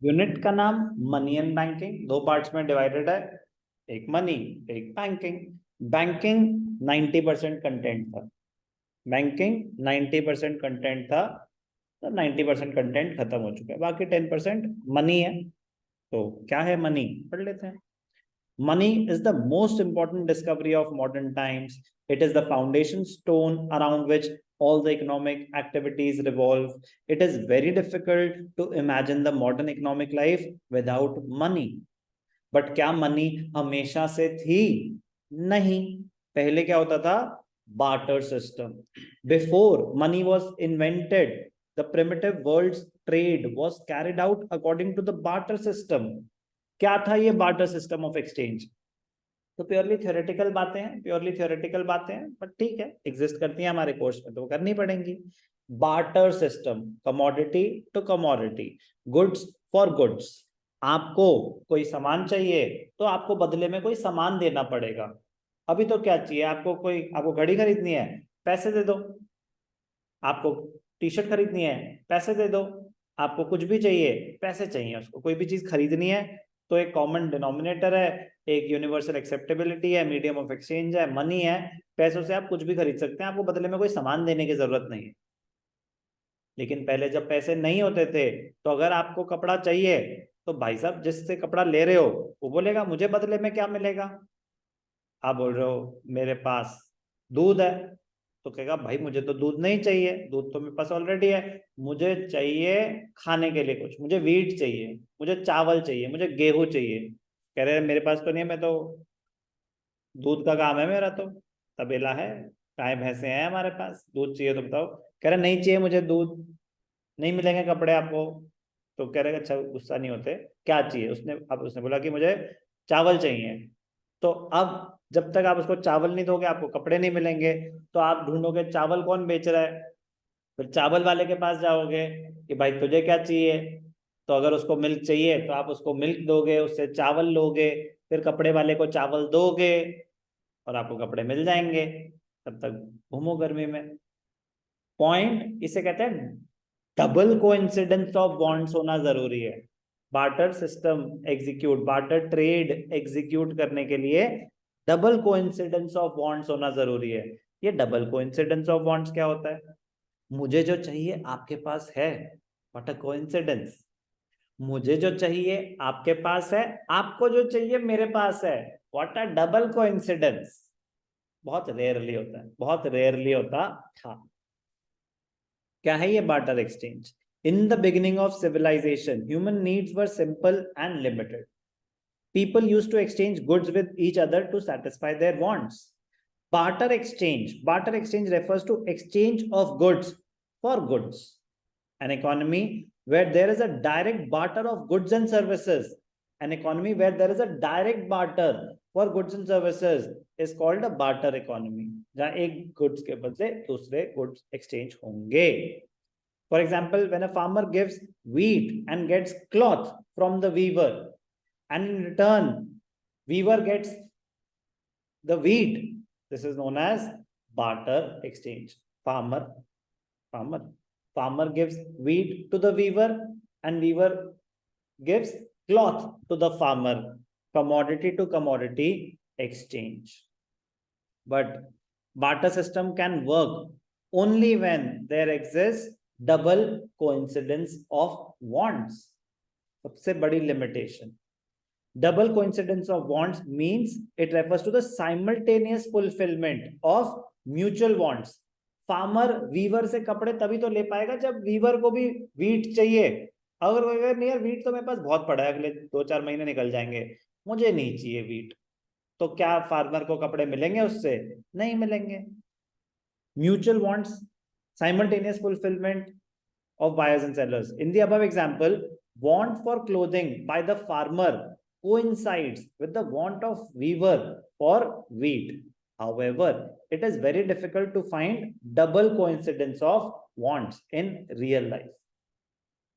Unit का नाम money and banking, दो पार्ट्स में डिवाइडेड है, एक मनी एक बैंकिंग। बैंकिंग 90% कंटेंट था, बैंकिंग 90% कंटेंट था, तो 90% कंटेंट खत्म हो चुका है, बाकी 10% मनी है। तो क्या है मनी, पढ़ लेते हैं। Money is the most important discovery of modern times. It is the foundation stone around which all the economic activities revolve. It is very difficult to imagine the modern economic life without money. But क्या money हमेशा से थी? नहीं। पहले क्या होता था? Barter system. Before money was invented, the primitive world trade was carried out according to the barter system. क्या था ये बार्टर सिस्टम ऑफ एक्सचेंज? तो प्योरली थ्योरेटिकल बातें हैं, प्योरली थ्योरेटिकल बातें हैं, बट ठीक है, एग्जिस्ट करती हैं हमारे कोर्स में, तो वो करनी पड़ेंगी। Barter system, commodity to commodity, goods for goods. आपको कोई सामान चाहिए तो आपको बदले में कोई सामान देना पड़ेगा। अभी तो क्या चाहिए आपको? आपको घड़ी खरीदनी है, पैसे दे दो। आपको टी शर्ट खरीदनी है, पैसे दे दो। आपको कुछ भी चाहिए, पैसे चाहिए उसको, कोई भी चीज खरीदनी है तो एक कॉमन डिनोमिनेटर है, एक यूनिवर्सल एक्सेप्टेबिलिटी है, मीडियम ऑफ एक्सचेंज है, मनी है। पैसों से आप कुछ भी खरीद सकते हैं, आपको बदले में कोई सामान देने की जरूरत नहीं है। लेकिन पहले जब पैसे नहीं होते थे, तो अगर आपको कपड़ा चाहिए तो भाई साहब जिससे कपड़ा ले रहे हो वो बोलेगा मुझे बदले में क्या मिलेगा। आप बोल रहे हो मेरे पास दूध है, तो कहेगा भाई मुझे तो दूध नहीं चाहिए, दूध तो मेरे पास ऑलरेडी है, मुझे चाहिए खाने के लिए कुछ, मुझे वीट चाहिए, मुझे चावल चाहिए, मुझे गेहूं चाहिए। कह रहे मेरे पास तो नहीं है, मैं तो दूध का काम है मेरा, तो तबेला है, गाय भैंसे हैं हमारे पास, दूध चाहिए तो बताओ। कह रहे नहीं चाहिए मुझे दूध, नहीं मिलेंगे कपड़े आपको। तो कह रहे अच्छा गुस्सा नहीं होते, क्या चाहिए? उसने बोला कि मुझे चावल चाहिए। तो अब जब तक आप उसको चावल नहीं दोगे आपको कपड़े नहीं मिलेंगे। तो आप ढूंढोगे चावल कौन बेच रहा है, फिर चावल वाले के पास जाओगे कि भाई तुझे क्या चाहिए। तो अगर उसको मिल्क चाहिए तो आप उसको मिल्क दोगे, उससे चावल लोगे, फिर कपड़े वाले को चावल दोगे और आपको कपड़े मिल जाएंगे। तब तक घूमो गर्मी में। पॉइंट इसे कहते हैं डबल कोइंसिडेंस ऑफ बॉन्ड्स होना जरूरी है। Barter system execute, barter trade execute करने के लिए डबल कोइंसिडेंस ऑफ बॉन्ड्स होना जरूरी है। ये डबल कोइंसिडेंस ऑफ बॉन्ड्स क्या होता है? मुझे जो चाहिए आपके पास है, व्हाट अ कोइंसिडेंस। मुझे जो चाहिए आपके पास है, आपको जो चाहिए मेरे पास है, व्हाट अ डबल कोइंसिडेंस। बहुत रेयरली होता है, बहुत रेयरली होता था। क्या है ये barter exchange? In the beginning of civilization human needs were simple and limited. People used to exchange goods with each other to satisfy their wants. Barter exchange refers to exchange of goods for goods. An economy where there is a direct barter of goods and services, an economy where there is a direct barter for goods and services is called a barter economy, जहां एक goods के बदले दूसरे goods exchange होंगे। For example, when a farmer gives wheat and gets cloth from the weaver, and in return weaver gets the wheat, this is known as barter exchange. Farmer farmer gives wheat to the weaver and weaver gives cloth to the farmer. Commodity to commodity exchange. But barter system can work only when there exists double coincidence of wants. सबसे बड़ी limitation. Double coincidence of wants means it refers to the simultaneous fulfillment of mutual wants. Farmer weaver से कपड़े तभी तो ले पाएगा जब Weaver को भी वीट चाहिए। अगर वीवर नहीं, यार वीट तो मेरे पास बहुत पड़ा है, अगले 2-4 महीने निकल जाएंगे, मुझे नहीं चाहिए वीट, तो क्या फार्मर को कपड़े मिलेंगे उससे? नहीं मिलेंगे। Mutual wants, simultaneous fulfillment of buyers and sellers. In the above example, want for clothing by the farmer coincides with the want of weaver for wheat. However, it is very difficult to find double coincidence of wants in real life.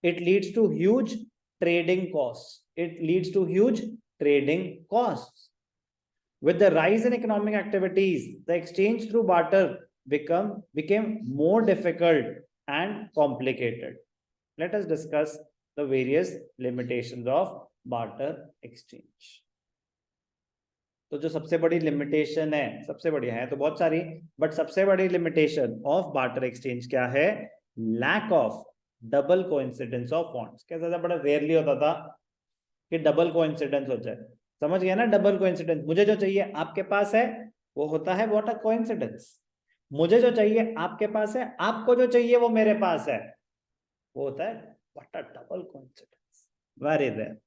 It leads to huge trading costs. It leads to huge trading costs. With the rise in economic activities, the exchange through barter became more difficult and complicated. Let us discuss the various limitations of barter exchange. तो जो सबसे बड़ी limitation है, सबसे बड़ी है तो बहुत सारी, बट सबसे बड़ी लिमिटेशन ऑफ बार्टर एक्सचेंज क्या है? Lack of double coincidence of bonds. क्या ज्यादा बड़ा रेयरली होता था कि डबल कोइंसिडेंस हो जाए, समझ गया ना? डबल कोइंसिडेंस, मुझे जो चाहिए आपके पास है वो होता है व्हाट अ कोइंसिडेंस। मुझे जो चाहिए आपके पास है, आपको जो चाहिए वो मेरे पास है, वो होता है what a double coincidence. Very rare.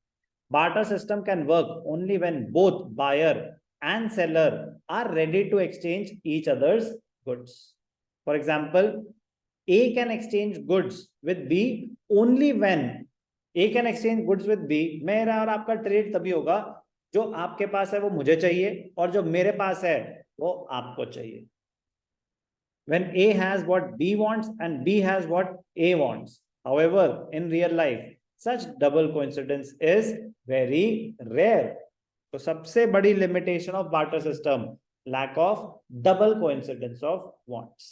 Barter system can work only when both buyer and seller are ready to exchange each other's goods. For example, A can exchange goods with B only when A can exchange goods with B. मेरा और आपका trade तभी होगा जो आपके पास है वो मुझे चाहिए और जो मेरे पास है वो आपको चाहिए. When A has what B wants and B has what A wants. However, in real life, such double coincidence is very rare. तो सबसे बड़ी limitation of barter system, lack of double coincidence of wants.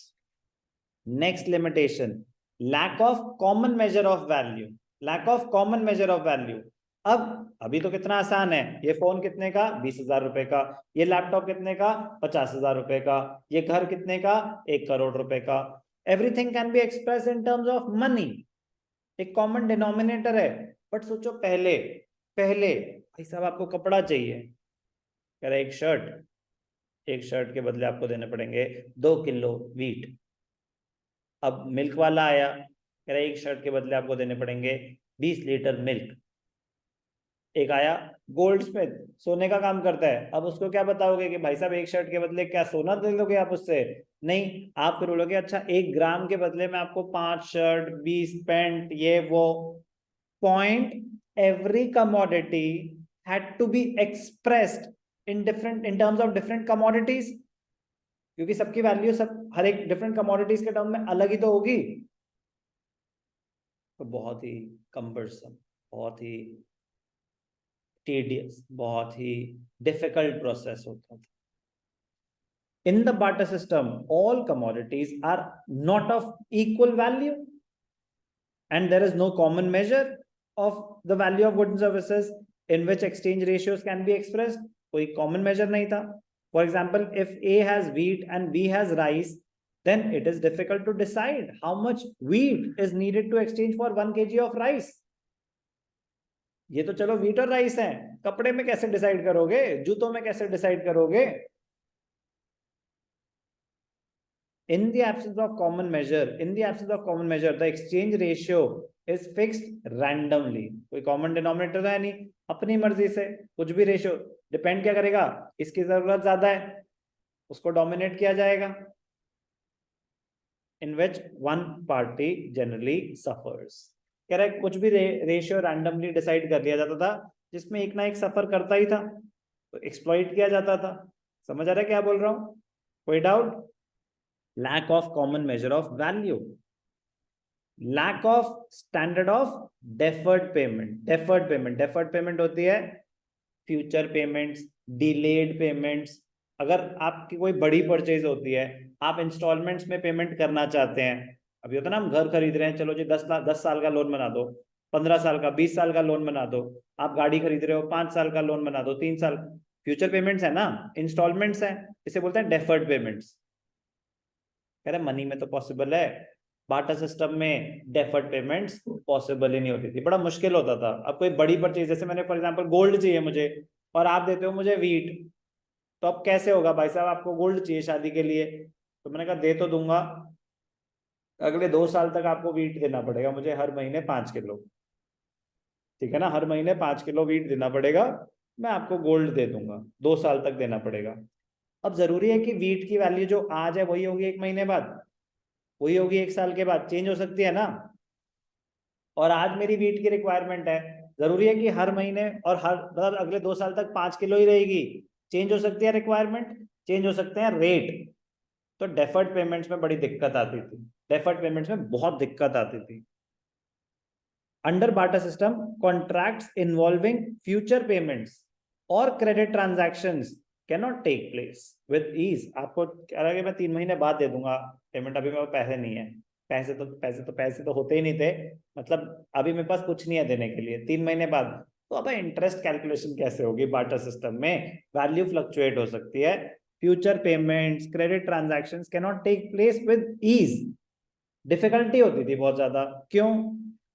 Next limitation, lack of common measure of value. Lack of common measure of value. अब अभी तो कितना आसान है, ये फोन कितने का? 20,000 रुपए का. ये लैपटॉप कितने का? 50,000 रुपए का. ये घर कितने का? 1 करोड़ रुपए का. Everything can be express in terms of money. एक कॉमन डिनोमिनेटर है. बट सोचो पहले पहले भाई साहब आपको कपड़ा चाहिए, कह रहा एक शर्ट के बदले आपको देने पड़ेंगे 2 किलो वीट. अब मिल्क वाला आया, कह रहा एक शर्ट के बदले आपको देने पड़ेंगे 20 लीटर मिल्क. एक आया गोल्ड स्मिथ, सोने का काम करता है. अब उसको क्या बताओगे कि भाई साहब एक शर्ट के बदले क्या सोना दे दोगे आप उससे? नहीं, आप फिर बोलोगे अच्छा 1 ग्राम के बदले में आपको 5 शर्ट 20 पैंट ये वो. Point, every commodity had to be expressed in terms of different commodities, क्योंकि सबकी वैल्यू सब हर एक डिफरेंट कमोडिटीज के टर्म में अलग ही तो होगी. तो बहुत ही कम्बरसम, बहुत ही tedious, बहुत ही difficult process होता था. In the barter system, all commodities are not of equal value, and there is no common measure of the value of goods and services in which exchange ratios can be expressed. कोई common measure नहीं था. For example, if A has wheat and B has rice, then it is difficult to decide how much wheat is needed to exchange for 1 kg of rice. ये तो चलो wheat और rice है, कपड़े में कैसे डिसाइड करोगे? जूतों में कैसे डिसाइड करोगे? In the absence of common measure, the exchange ratio is fixed randomly. कोई common denominator तो है नहीं, अपनी मर्जी से कुछ भी रेशियो. डिपेंड क्या करेगा? इसकी जरूरत ज्यादा है, उसको डोमिनेट किया जाएगा. In which one party generally suffers. कह रहा है कुछ भी रेशियो रैंडमली डिसाइड कर लिया जाता था, जिसमें एक ना एक सफर करता ही था, तो एक्सप्लॉइट किया जाता था. समझ आ रहा है क्या बोल रहा हूं? कोई doubt? Lack of common measure of value, lack of standard of deferred payment होती है फ्यूचर पेमेंट्स, डिलेड पेमेंट्स. अगर आपकी कोई बड़ी परचेज होती है, आप इंस्टॉलमेंट्स में पेमेंट करना चाहते हैं. अभी होता ना, हम घर खरीद रहे हैं, चलो जी 10 साल का लोन बना दो, 15 साल का, 20 साल का लोन बना दो. आप गाड़ी खरीद रहे हो, 5 साल का लोन बना दो, 3 साल. फ्यूचर पेमेंट्स है ना, इंस्टॉलमेंट्स है, इसे बोलते हैं डेफर्ड पेमेंट्स. कह रहे मनी में तो पॉसिबल है, बार्टर सिस्टम में डेफर्ड पेमेंट्स पॉसिबल ही नहीं होती थी, बड़ा मुश्किल होता था. अब कोई बड़ी परचेज, जैसे मैंने फॉर एग्जांपल गोल्ड चाहिए मुझे और आप देते हो मुझे वीट, तो अब कैसे होगा भाई साहब? आपको गोल्ड चाहिए शादी के लिए, तो मैंने कहा दे तो दूंगा, अगले 2 साल तक आपको वीट देना पड़ेगा मुझे, हर महीने 5 किलो. ठीक है ना, हर महीने 5 किलो वीट देना पड़ेगा, मैं आपको गोल्ड दे दूंगा, 2 साल तक देना पड़ेगा. अब जरूरी है कि वीट की वैल्यू जो आज है वही होगी 1 महीने बाद, वही होगी 1 साल के बाद? चेंज हो सकती है ना. और आज मेरी वीट की रिक्वायरमेंट है, जरूरी है कि हर महीने और हर मतलब अगले 2 साल तक 5 किलो ही रहेगी? चेंज हो सकती है रिक्वायरमेंट, चेंज हो सकते हैं रेट. तो डेफर्ड पेमेंट्स में बड़ी दिक्कत आती थी, डेफर्ड पेमेंट्स में बहुत दिक्कत आती थी. Under barter system, contracts involving future payments और credit transactions can not take place with ease. आपको कह रहा है कि मैं 3 महीने बाद दे दूंगा पेमेंट, अभी मेरे पैसे नहीं है, पैसे तो होते ही नहीं थे, मतलब अभी मेरे पास कुछ नहीं है देने के लिए, 3 महीने बाद, तो अब इंटरेस्ट कैलकुलेशन कैसे होगी बार्टर सिस्टम में? वैल्यू फ्लक्चुएट हो सकती है, future payments, credit transactions can not take place with ease, difficulty होती थी बहुत ज्यादा। क्यों?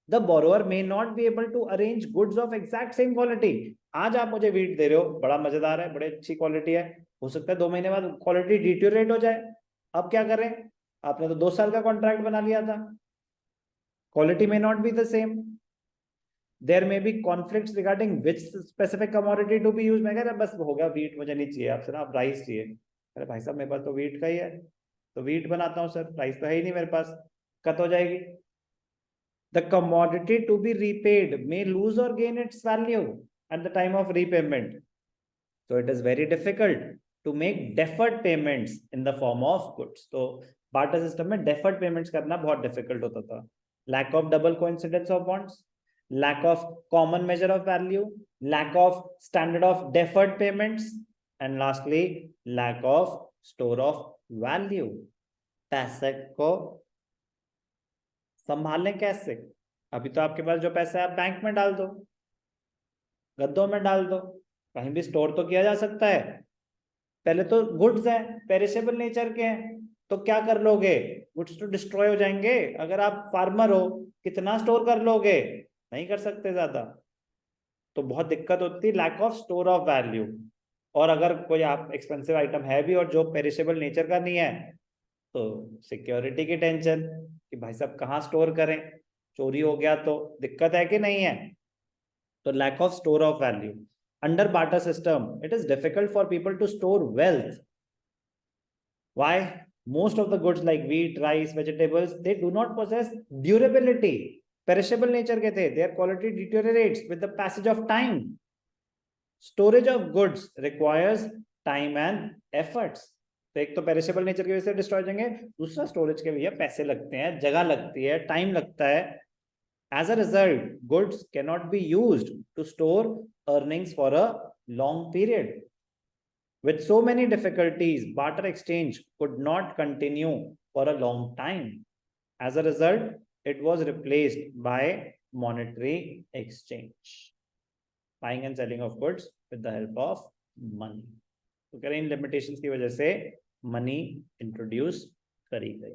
The borrower may not be able to arrange goods of exact same quality. आज आप मुझे वीट दे रहे हो, बड़ा मजेदार है, बड़े अच्छी क्वालिटी है, हो सकता है 2 महीने बाद क्वालिटी डिटोरेट हो जाए। अब क्या करें? आपने तो 2 साल का कॉन्ट्रैक्ट बना लिया था, quality may not be the same, there may be conflicts regarding which specific commodity to be use. मैं कह रहा बस हो गया, वीट मुझे नहीं चाहिए आपसे ना, आप राइस चाहिए। अरे भाई साहब मेरे पास तो वीट का ही है, तो वीट बनाता हूँ सर, राइस तो है ही नहीं मेरे पास, कट हो जाएगी। The commodity to be repaid may lose or gain its value at the time of repayment. So it is very difficult to make deferred payments in the form of goods. तो barter system में deferred payments करना बहुत difficult होता था. Lack of double coincidence of bonds, lack of common measure of value, lack of standard of deferred payments, and lastly lack of store of value. पैसे को संभालें कैसे? अभी तो आपके पास जो पैसा है आप बैंक में डाल दो, गद्दों में डाल दो, कहीं भी स्टोर तो किया जा सकता है। पहले तो गुड्स है, पेरिशेबल नेचर के हैं, तो क्या कर लोगे? गुड्स तो डिस्ट्रॉय हो जाएंगे। अगर आप फार्मर हो, कितना स्टोर कर लोगे? नहीं कर सकते ज्यादा, तो बहुत दिक्कत होती है, lack of store of value. और अगर कोई आप एक्सपेंसिव आइटम है भी और जो पेरिशेबल नेचर का नहीं है, तो सिक्योरिटी की टेंशन कि भाई साहब कहाँ स्टोर करें, चोरी हो गया तो दिक्कत है कि नहीं है। तो lack of store of value. Under barter system, it is difficult for people to store wealth. Why? Most of the goods like wheat, rice, vegetables, they do not possess durability. Perishable nature के थे, their quality deteriorates with the passage of time. Storage of goods requires time and efforts. तो एक तो perishable nature की वजह से destroy हो जाएंगे, दूसरा स्टोरेज के भैया पैसे लगते हैं, जगह लगती है, टाइम लगता है। As a result, goods cannot be used to store earnings for a long period. With so many difficulties, barter exchange could not continue for a long time. As a result, it was replaced by monetary exchange, buying and selling of goods with the help of money. तो करें इन limitations की वजह से money introduce करी गई।